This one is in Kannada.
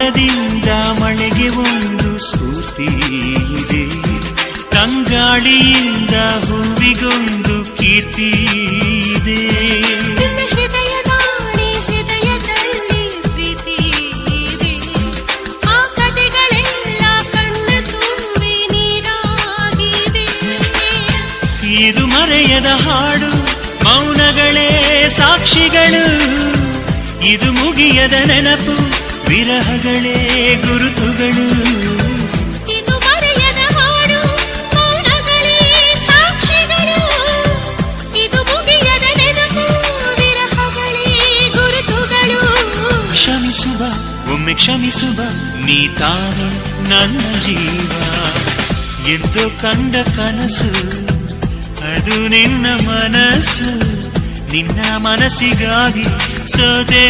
ಮೋಡದಿಂದ ಮಳೆಗೆ ಒಂದು ಸ್ಫೂರ್ತಿ ಇದೆ, ತಂಗಾಳಿಯಿಂದ ಹೂವಿಗೊಂದು ಕೀರ್ತಿ ಇದೆ. ಹೃದಯದಲ್ಲಿ ಪ್ರೀತಿ ಇದೆ, ಆ ಕಥೆಗಳೆಲ್ಲ ಕಣ್ಣ ತುಂಬಿ ನೀರಾಗಿದೆ. ಇದು ಮರೆಯದ ಹಾಡು, ಮೌನಗಳೇ ಸಾಕ್ಷಿಗಳು. ಇದು ಮುಗಿಯದ ನೆನಪು, ವಿರಹಗಳೇ ಗುರುತುಗಳು. ಇದು ಮರೆಯದ ಹಾಡು, ಮೌನಗಳೇ ಸಾಕ್ಷಿಗಳು. ಇದು ಮುಗಿಯದ ನೆನಪು, ವಿರಹಗಳೇ ಗುರುತುಗಳು. ಕ್ಷಮಿಸುವ, ಒಮ್ಮೆ ಕ್ಷಮಿಸುವ, ನೀ ತಾನೆ ನನ್ನ ಜೀವ. ಎಂದು ಕಂಡ ಕನಸು ಅದು ನಿನ್ನ ಮನಸ್ಸು, ನಿನ್ನ ಮನಸ್ಸಿಗಾಗಿ ಸೋತೆ.